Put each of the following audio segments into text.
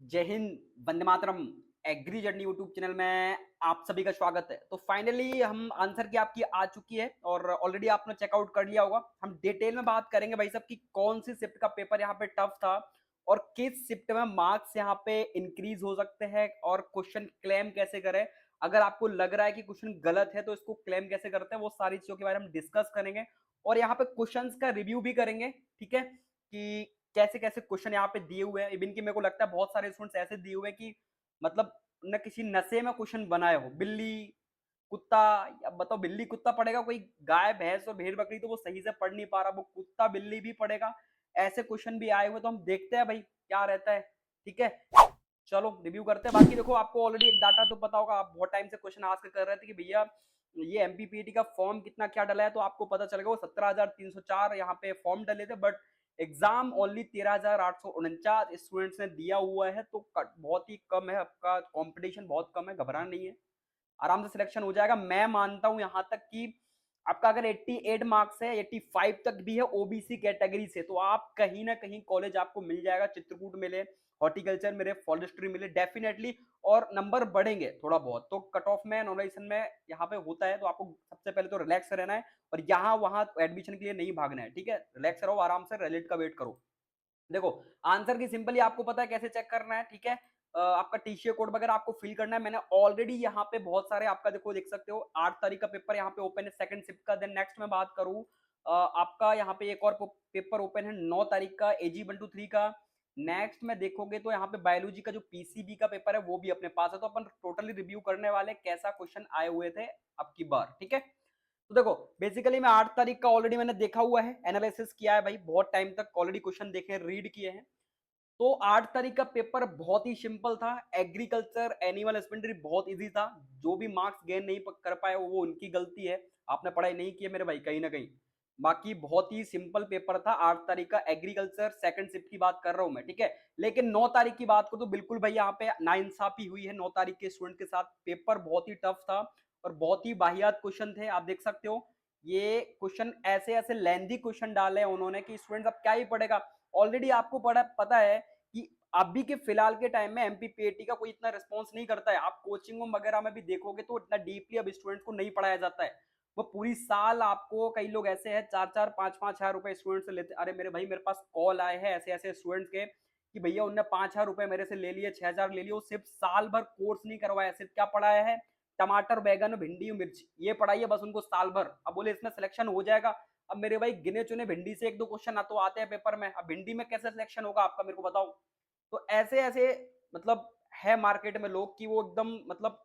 जय Hind, Vande Mataram. Agree journey YouTube channel में आप सभी का स्वागत है। तो फाइनली हम आंसर की आपकी आ चुकी है और ऑलरेडी आपने चेकआउट कर लिया होगा। हम डिटेल में बात करेंगे भाई साहब कि कौन सी शिफ्ट का पेपर यहाँ पे टफ था और किस शिफ्ट में मार्क्स यहाँ पे इंक्रीज हो सकते हैं और क्वेश्चन क्लेम कैसे करें। अगर आपको लग रहा है कि क्वेश्चन गलत है तो इसको क्लेम कैसे करते हैं, वो सारी चीजों के बारे में हम डिस्कस करेंगे और यहाँ पे क्वेश्चन का रिव्यू भी करेंगे। ठीक है कि कैसे कैसे क्वेश्चन यहाँ पे दिए हुए हैं। इवन की मेरे को लगता है बहुत सारे स्टूडेंट्स ऐसे दिए हुए हैं कि मतलब न किसी नशे में क्वेश्चन बनाए हो। बिल्ली कुत्ता, या बताओ बिल्ली कुत्ता पढ़ेगा कोई, गाय भैंस और भेड़ बकरी तो वो सही से पढ़ नहीं पा रहा, वो कुत्ता बिल्ली भी पढ़ेगा। ऐसे क्वेश्चन भी आए हुए, तो हम देखते हैं भाई क्या रहता है। ठीक है, चलो रिव्यू करते हैं। बाकी देखो, आपको ऑलरेडी एक डाटा तो पता होगा, आप बहुत टाइम से क्वेश्चन आस्क कर रहे थे कि भैया ये एमपीपीटी का फॉर्म कितना क्या डला है, तो आपको पता चलेगा वो 17,304 यहाँ पे फॉर्म डले थे, बट एग्जाम ओनली 13,849 स्टूडेंट्स ने दिया हुआ है। तो बहुत ही कम है, आपका कंपटीशन बहुत कम है, घबराना नहीं है, आराम से सिलेक्शन हो जाएगा। मैं मानता हूं यहां तक कि आपका अगर 88 मार्क्स है, 85 तक भी है ओबीसी कैटेगरी से, तो आप कहीं ना कहीं कॉलेज आपको मिल जाएगा। चित्रकूट मिले, हॉर्टिकल्चर मिले, फॉरेस्ट्री मिले डेफिनेटली, और नंबर बढ़ेंगे थोड़ा बहुत। तो कट ऑफ में नॉर्मलाइजेशन में यहाँ पे होता है, तो आपको सबसे पहले तो रिलैक्स रहना है और यहाँ वहां एडमिशन के लिए नहीं भागना है। ठीक है, रिलैक्स रहो, आराम से रिजल्ट का वेट करो। देखो, आंसर की सिंपली आपको पता है कैसे चेक करना है। ठीक है, आपका टीसीए कोड वगैरह आपको फिल करना है। मैंने ऑलरेडी यहाँ पे बहुत सारे आपका देखो देख सकते हो, 8 तारीख का पेपर यहाँ पे ओपन है सेकंड शिफ्ट का। देन नेक्स्ट में बात करूँ, आपका यहाँ पे एक और पेपर ओपन है 9 तारीख का एजी 123 का। नेक्स्ट में देखोगे तो यहाँ पे बायोलॉजी का जो पीसीबी का पेपर है वो भी अपने पास है। तो अपन टोटली रिव्यू करने वाले कैसा क्वेश्चन आए हुए थे अब की बार। ठीक है, तो देखो बेसिकली मैं 8 तारीख का ऑलरेडी मैंने देखा हुआ है, एनालिसिस किया है भाई, बहुत टाइम तक ऑलरेडी क्वेश्चन देखे, रीड किए हैं। तो 8 तारीख का पेपर बहुत ही सिंपल था। एग्रीकल्चर एनिमल हस्बेंड्री बहुत इजी था। जो भी मार्क्स गेन नहीं कर पाए वो उनकी गलती है, आपने पढ़ाई नहीं की है मेरे भाई कहीं ना कहीं। बाकी बहुत ही सिंपल पेपर था 8 तारीख का। एग्रीकल्चर सेकंड शिफ्ट की बात कर रहा हूं मैं। ठीक है, लेकिन 9 तारीख की बात को तो बिल्कुल भाई यहाँ पे नाइंसाफी हुई है 9 तारीख के स्टूडेंट के साथ। पेपर बहुत ही टफ था और बहुत ही वाहियात क्वेश्चन थे, आप देख सकते हो। ये क्वेश्चन ऐसे ऐसे लेंदी क्वेश्चन डाले हैं उन्होंने कि स्टूडेंट्स अब क्या ही पढ़ेगा। ऑलरेडी आपको पता है कि अभी के फिलहाल के टाइम में एमपीपीएटी का कोई इतना रिस्पॉन्स नहीं करता है। आप कोचिंग वगैरह में भी देखोगे तो इतना डीपली अब स्टूडेंट्स को नहीं पढ़ाया जाता है। वो पूरी साल आपको, कई लोग ऐसे हैं 4-4 5-5 हजार रुपए स्टूडेंट से लेते। अरे मेरे भाई, मेरे पास कॉल आए हैं ऐसे ऐसे स्टूडेंट्स के कि भैया उनने 5,000 रुपए मेरे से ले लिए, 6,000 ले लिए, वो सिर्फ साल भर कोर्स नहीं करवाया, सिर्फ क्या पढ़ाया है, टमाटर बैगन भिंडी मिर्च ये पढ़ाइए बस उनको साल भर। अब बोले इसमें सिलेक्शन हो जाएगा। अब मेरे भाई गिने चुने भिंडी से एक दो क्वेश्चन तो आते हैं पेपर में, अब भिंडी में कैसे सिलेक्शन होगा आपका, मेरे को बताओ। तो ऐसे ऐसे मतलब है मार्केट में लोग कि वो एकदम मतलब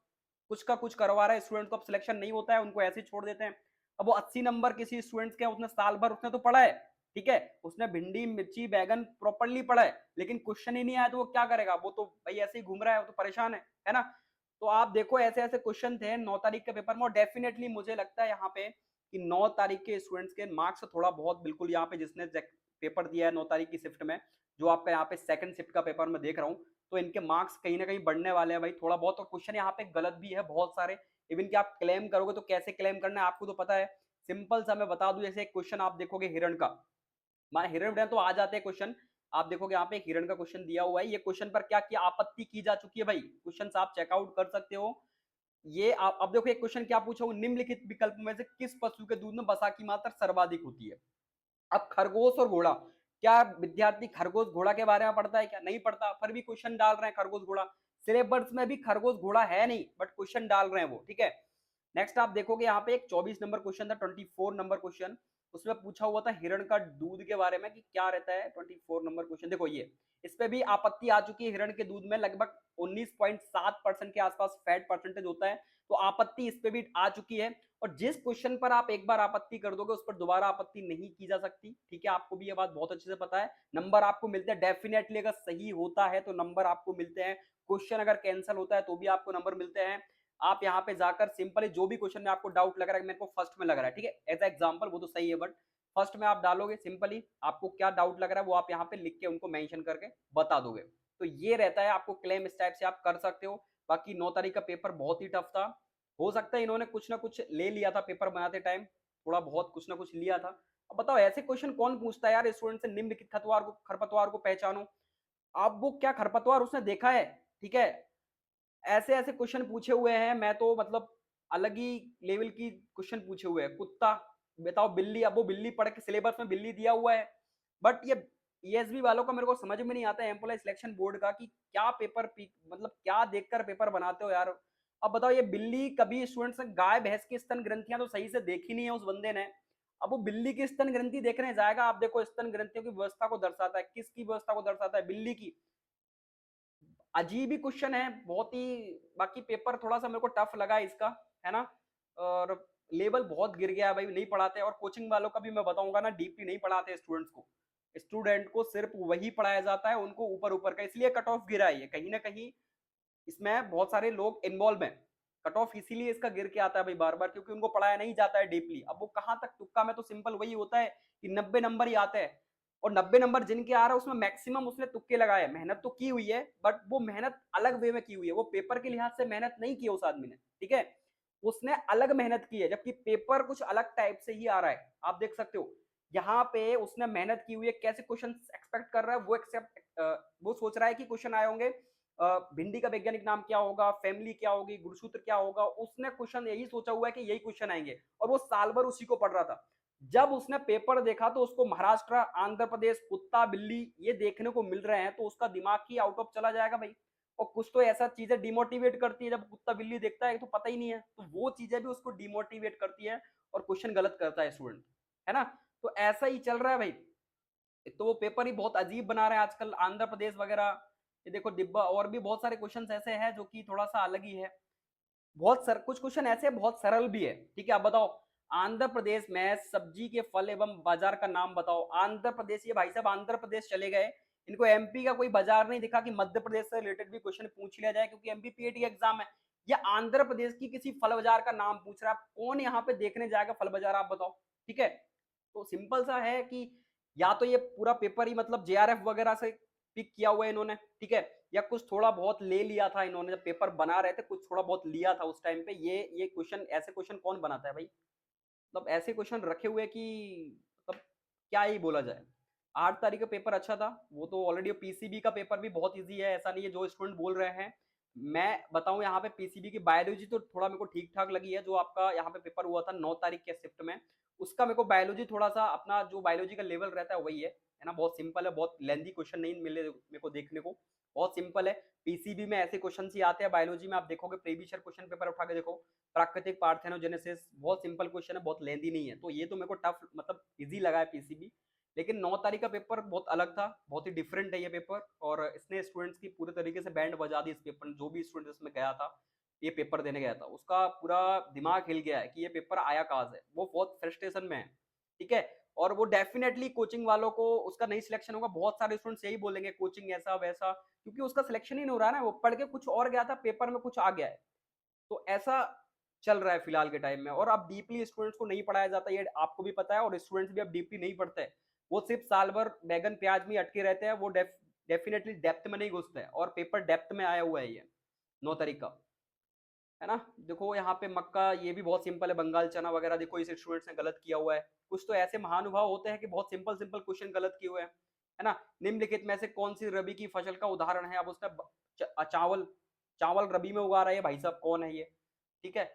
कुछ का कुछ करवा रहा है स्टूडेंट को, अब सिलेक्शन नहीं होता है उनको ऐसे ही छोड़ देते हैं। अब वो 80 नंबर किसी स्टूडेंट्स के, उसने साल भर उसने तो पढ़ा है, ठीक है, उसने भिंडी मिर्ची बैगन प्रॉपरली पढ़ा है, लेकिन क्वेश्चन ही नहीं आया तो वो क्या करेगा, वो तो भाई ऐसे ही घूम रहा है, वो तो परेशान है ना। तो आप देखो ऐसे ऐसे क्वेश्चन थे 9 तारीख के पेपर में, और डेफिनेटली मुझे लगता है यहाँ पे कि 9 तारीख के स्टूडेंट्स के मार्क्स थोड़ा बहुत बिल्कुल यहाँ पे जिसने पेपर दिया है 9 तारीख की शिफ्ट में, जो आपका यहाँ पे सेकंड शिफ्ट का पेपर में देख रहा हूँ, तो इनके मार्क्स कहीं ना कहीं बढ़ने वाले हैं भाई थोड़ा बहुत। और क्वेश्चन यहाँ पे गलत भी है बहुत सारे। इवन कि आप क्लेम करोगे तो कैसे क्लेम करना है आपको तो पता है। सिंपल सा मैं बता दूं, जैसे एक क्वेश्चन आप देखोगे हिरण का, मान हिरण उड़ान तो आ जाते हैं क्वेश्चन। आप देखोगे यहाँ पे एक हिरण का क्वेश्चन दिया हुआ है, ये क्वेश्चन पर क्या क्या आपत्ति की जा चुकी है भाई, क्वेश्चन आप चेकआउट कर सकते हो। ये आप अब देखो एक क्वेश्चन क्या पूछा हुआ, निम्नलिखित विकल्प में से किस पशु के दूध में वसा की मात्रा सर्वाधिक होती है। अब खरगोश और घोड़ा, क्या विद्यार्थी खरगोश घोड़ा के बारे में पढ़ता है, क्या नहीं पढ़ता, फिर भी क्वेश्चन डाल रहे हैं खरगोश घोड़ा। सिलेबस में भी खरगोश घोड़ा है नहीं, बट क्वेश्चन डाल रहे हैं वो। ठीक है, नेक्स्ट आप देखोगे यहाँ पे एक 24 नंबर क्वेश्चन था, 24 नंबर क्वेश्चन, उसमें पूछा हुआ था हिरण का दूध के बारे में कि क्या रहता है। 24 नंबर क्वेश्चन देखो, ये इस पे भी आपत्ति आ चुकी है। हिरण के दूध में लगभग 19.7% के आसपास फैट परसेंटेज होता है, तो आपत्ति इस पे भी आ चुकी है। और जिस क्वेश्चन पर आप एक बार आपत्ति कर दोगे उस पर दोबारा आपत्ति नहीं की जा सकती। ठीक है, आपको भी ये बात बहुत अच्छे से पता है। नंबर आपको मिलते हैं डेफिनेटली, अगर सही होता है तो नंबर आपको मिलते हैं, क्वेश्चन अगर कैंसिल होता है तो भी आपको नंबर मिलते हैं। आप यहाँ पे जाकर सिंपली जो भी क्वेश्चन में आपको डाउट लग रहा है, मेरे को फर्स्ट में लग रहा है, ठीक है, एज एग्जाम्पल वो तो सही है, बट फर्स्ट में आप डालोगे सिंपली आपको क्या डाउट लग रहा है वो आप यहाँ पे लिख के उनको मेंशन करके बता दोगे। तो ये रहता है, आपको क्लेम इस टाइप से आप कर सकते हो। बाकी 9 तारीख का पेपर बहुत ही टफ था। हो सकता है इन्होंने कुछ ना कुछ ले लिया था पेपर बनाते टाइम, थोड़ा बहुत कुछ ना कुछ लिया था। अब बताओ ऐसे क्वेश्चन कौन पूछता है यार स्टूडेंट से, निम्नलिखित खरपतवार को पहचानो। अब वो क्या खरपतवार उसने देखा है, ठीक है? ऐसे-ऐसे क्वेश्चन पूछे हुए हैं, मैं तो मतलब अलग ही लेवल की क्वेश्चन पूछे हुए हैं। कुत्ता, बताओ बिल्ली, अब वो बिल्ली पढ़ के सिलेबस में बिल्ली दिया हुआ है। बट ये ईएसबी वालों का मेरे को समझ में नहीं आता है एम्प्लॉयी सिलेक्शन बोर्ड का कि क्या पेपर पी मतलब क्या देखकर पेपर बनाते हो यार? अब बताओ ये बिल्ली कभी स्टूडेंट्स ने गाय भैंस की स्तन ग्रंथियाँ तो सही से देखी नहीं है उस बंदे ने। अब वो बिल्ली की स्तन ग्रंथि देखने जाएगा, आप देखो स्तन ग्रंथियों की व्यवस्था को दर्शाता है, किसकी व्यवस्था को दर्शाता है? बिल्ली की। अजीब ही क्वेश्चन है, बहुत ही। बाकी पेपर थोड़ा-सा मेरे को टफ लगा इसका, है ना? और लेवल बहुत गिर गया भाई, नहीं पढ़ाते। और कोचिंग वालों का भी मैं बताऊँगा ना, डीपली नहीं पढ़ाते स्टूडेंट्स को। स्टूडेंट को सिर्फ वही पढ़ाया जाता है, उनको ऊपर-ऊपर का, इसलिए कट ऑफ गिरा है ये। कहीं न कहीं इसमें बहुत सारे लोग इन्वॉल्व हैं। कट ऑफ इसीलिए इसका गिर के आता है भाई बार-बार, क्योंकि उनको पढ़ाया नहीं जाता है डीपली। अब वो कहाँ तक, तुक्का में तो सिंपल वही होता है कि 90 नंबर ही आते हैं। और 90 नंबर जिनके आ रहा है उसमें मैक्सिमम उसने तुक्के लगाए हैं। मेहनत तो की हुई है, बट वो मेहनत अलग वे में की हुई है। वो पेपर के लिहाज से मेहनत नहीं की है उस आदमी ने, ठीक है? उसने अलग मेहनत की है, जबकि पेपर कुछ अलग टाइप से ही आ रहा है। आप देख सकते हो। यहाँ पे उसने मेहनत की हुई है, कैसे क्वेश्चंस एक्सपेक्ट कर रहा है, वो सोच रहा है कि क्वेश्चन आए होंगे, भिंडी का वैज्ञानिक नाम क्या होगा, फैमिली क्या होगी, गुणसूत्र क्या होगा। उसने क्वेश्चन यही सोचा हुआ है कि यही क्वेश्चन आएंगे, और वो साल भर उसी को पढ़ रहा था। जब उसने पेपर देखा तो उसको महाराष्ट्र, आंध्र प्रदेश, कुत्ता, बिल्ली ये देखने को मिल रहे हैं, तो उसका दिमाग ही आउट ऑफ चला जाएगा भाई। और कुछ तो ऐसा चीजें डिमोटिवेट करती है, जब कुत्ता बिल्ली देखता है तो पता ही नहीं है, तो वो चीजें भी उसको डिमोटिवेट करती है और क्वेश्चन गलत करता है स्टूडेंट, है ना? तो ऐसा ही चल रहा है भाई। एक तो वो पेपर ही बहुत अजीब बना रहे हैं आजकल, आंध्र प्रदेश वगैरह। ये देखो डिब्बा, और भी बहुत सारे क्वेश्चन ऐसे हैं जो कि थोड़ा सा अलग ही है। बहुत सर कुछ क्वेश्चन ऐसे बहुत सरल भी है, ठीक है? आप बताओ, आंध्र प्रदेश में सब्जी के फल एवं बाजार का नाम बताओ। आंध्र प्रदेश, ये भाई साहब आंध्र प्रदेश चले गए, इनको एमपी का कोई बाजार नहीं दिखा कि मध्य प्रदेश से रिलेटेड भी क्वेश्चन पूछ लिया जाए, क्योंकि एमपी पीएटी एग्जाम है। ये आंध्र प्रदेश की किसी फल बाजार का नाम पूछ रहा है, कौन यहाँ पे देखने जाएगा फल बाजार, आप बताओ, ठीक है? तो सिंपल सा है कि या तो ये पूरा पेपर ही मतलब जेआरएफ वगैरह से पिक किया हुआ है इन्होंने, ठीक है? या कुछ थोड़ा बहुत ले लिया था इन्होंने, जब पेपर बना रहे थे कुछ थोड़ा बहुत लिया था उस टाइम पे। ये क्वेश्चन, ऐसे क्वेश्चन कौन बनाता है भाई? मतलब ऐसे क्वेश्चन रखे हुए कि मतलब क्या ही बोला जाए। 8 तारीख का पेपर अच्छा था, वो तो ऑलरेडी। पीसीबी का पेपर भी बहुत इजी है, ऐसा नहीं है जो स्टूडेंट बोल रहे हैं। मैं बताऊं, यहाँ पे पीसीबी की बायोलॉजी तो थोड़ा मेरे को ठीक ठाक लगी है, जो आपका यहाँ पे पेपर हुआ था 9 तारीख के शिफ्ट में। उसका मेरे को बायोलॉजी थोड़ा सा, अपना जो बायोलॉजी का लेवल रहता है वही है ना? बहुत सिंपल है, बहुत लेंदी क्वेश्चन नहीं मिले मेरे को देखने को, बहुत सिंपल है। पीसीबी में ऐसे क्वेश्चन ही आते हैं, बायोलॉजी में आप देखोगे प्रीवियस ईयर क्वेश्चन पेपर उठा के देखो, प्राकृतिक पार्थेनोजेनेसिस, बहुत सिंपल क्वेश्चन है, बहुत लेंदी नहीं है। तो ये तो मेरे को टफ मतलब इजी लगा है पीसीबी। लेकिन 9 तारीख का पेपर बहुत अलग था, बहुत ही डिफरेंट है ये पेपर, और इसने स्टूडेंट्स की पूरे तरीके से बैंड बजा दी इस पेपर। जो भी स्टूडेंट इसमें गया था, ये पेपर देने गया था, उसका पूरा दिमाग हिल गया है कि ये पेपर आया कहाँ से। वो बहुत फ्रस्ट्रेशन में है, ठीक है? और वो डेफिनेटली कोचिंग वालों को उसका नहीं सिलेक्शन होगा। बहुत सारे स्टूडेंट्स यही बोलेंगे कोचिंग ऐसा वैसा, क्योंकि उसका सिलेक्शन ही नहीं हो रहा है ना। वो पढ़ के कुछ और गया था, पेपर में कुछ आ गया है। तो ऐसा चल रहा है फिलहाल के टाइम में। और अब डीपली स्टूडेंट्स को नहीं पढ़ाया जाता, ये आपको भी पता है, और स्टूडेंट्स भी अब डीपली नहीं पढ़ते हैं। वो सिर्फ साल भर बैगन प्याज में अटके रहते हैं, वो डेफिनेटली डेप्थ में नहीं घुसते हैं। और पेपर डेप्थ में आया हुआ है ये 9 तारीख का, है ना? देखो यहाँ पे मक्का, ये भी बहुत सिंपल है, बंगाल चना वगैरह देखो, इस स्टूडेंट्स ने गलत किया हुआ है। कुछ तो ऐसे महानुभाव होते हैं कि बहुत सिंपल सिंपल क्वेश्चन गलत किए हुए हैं, है ना? निम्नलिखित में से कौन सी रबी की फसल का उदाहरण है? अब उसने चावल, चावल रबी में उगा रहा है भाई साहब, कौन है ये? ठीक है?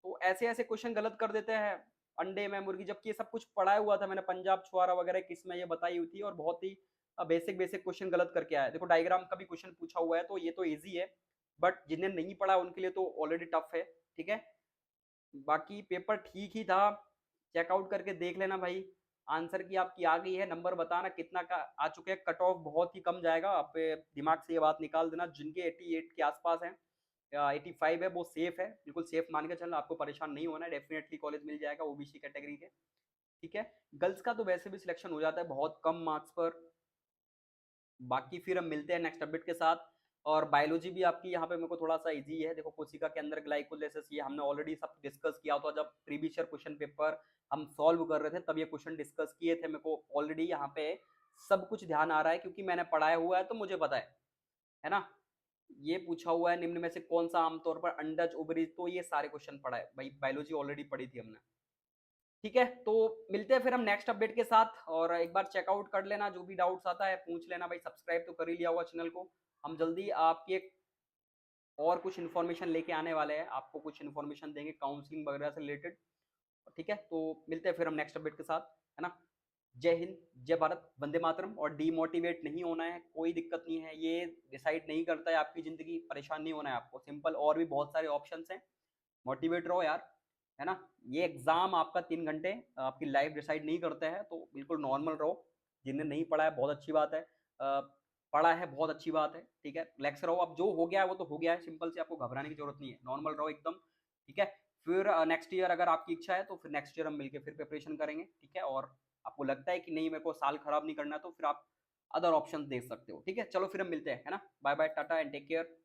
तो ऐसे-ऐसे क्वेश्चन गलत कर देते हैं। अंडे में मुर्गी, जबकि ये सब कुछ पढ़ाया हुआ था मैंने, पंजाब छुआरा वगैरह किस में ये बताई हुई थी, और बहुत ही बेसिक बेसिक क्वेश्चन गलत करके आया है। देखो डायग्राम का भी क्वेश्चन पूछा हुआ है, तो ये तो ईज़ी है, बट जिन्हें नहीं पढ़ा उनके लिए तो ऑलरेडी टफ है, ठीक है? बाकी पेपर ठीक ही था, चेकआउट करके देख लेना भाई। आंसर की आपकी आ गई है, नंबर बताना कितना का आ चुके हैं। कट ऑफ बहुत ही कम जाएगा, आप दिमाग से ये बात निकाल देना। जिनके 88 के आसपास हैं या 85 है, वो सेफ है, बिल्कुल सेफ मान के चलना, आपको परेशान नहीं होना है। डेफिनेटली कॉलेज मिल जाएगा ओबीसी कैटेगरी के, ठीक है? गर्ल्स का तो वैसे भी सिलेक्शन हो जाता है बहुत कम मार्क्स पर। बाकी फिर हम मिलते हैं नेक्स्ट अपडेट के साथ। और बायोलॉजी भी आपकी यहाँ पे मेरे को थोड़ा सा इजी है। देखो कोशिका के अंदर ग्लाइकोलाइसिस, ये हमने ऑलरेडी सब डिस्कस किया था जब प्रीवियस ईयर क्वेश्चन पेपर हम सॉल्व कर रहे थे, तब ये क्वेश्चन डिस्कस किए थे। मेरे को ऑलरेडी यहाँ पे सब कुछ ध्यान आ रहा है, क्योंकि मैंने पढ़ाया हुआ है तो मुझे पता है ना? ये पूछा हुआ है, निम्न में से कौन सा आमतौर पर अंडज उभरी, तो ये सारे क्वेश्चन पढ़ा है भाई, बायोलॉजी ऑलरेडी पढ़ी थी हमने। ठीक है, तो मिलते हैं फिर हम नेक्स्ट अपडेट के साथ, और एक बार चेकआउट कर लेना, जो भी डाउट्स आता है पूछ लेना भाई, सब्सक्राइब तो कर ही लिया होगा चैनल को। हम जल्दी आपकी एक और कुछ इन्फॉर्मेशन लेके आने वाले हैं, आपको कुछ इन्फॉर्मेशन देंगे काउंसलिंग वगैरह से रिलेटेड। ठीक है, तो मिलते हैं फिर हम नेक्स्ट अपडेट के साथ, है ना। जय हिंद, जय भारत, वंदे मातरम। और डीमोटिवेट नहीं होना है, कोई दिक्कत नहीं है, ये डिसाइड नहीं करता है आपकी ज़िंदगी, परेशान नहीं होना है आपको, सिंपल। और भी बहुत सारे ऑप्शंस हैं, मोटिवेट रहो यार, है ना। ये एग्ज़ाम आपका 3 घंटे आपकी लाइफ डिसाइड नहीं करता है, तो बिल्कुल नॉर्मल रहो। जिन्हें नहीं पढ़ा है बहुत अच्छी बात है, पढ़ा है बहुत अच्छी बात है, ठीक है, रिलैक्स रहो। अब जो हो गया है वो तो हो गया है, सिंपल से, आपको घबराने की ज़रूरत नहीं है, नॉर्मल रहो एकदम, ठीक है। फिर नेक्स्ट ईयर अगर आपकी इच्छा है तो फिर नेक्स्ट ईयर हम मिलके फिर प्रिपरेशन करेंगे, ठीक है। और आपको लगता है कि नहीं मेरे को साल खराब नहीं करना है, तो फिर आप अदर ऑप्शंस देख सकते हो, ठीक है। चलो फिर हम मिलते हैं, है ना। Bye bye, tata and take care.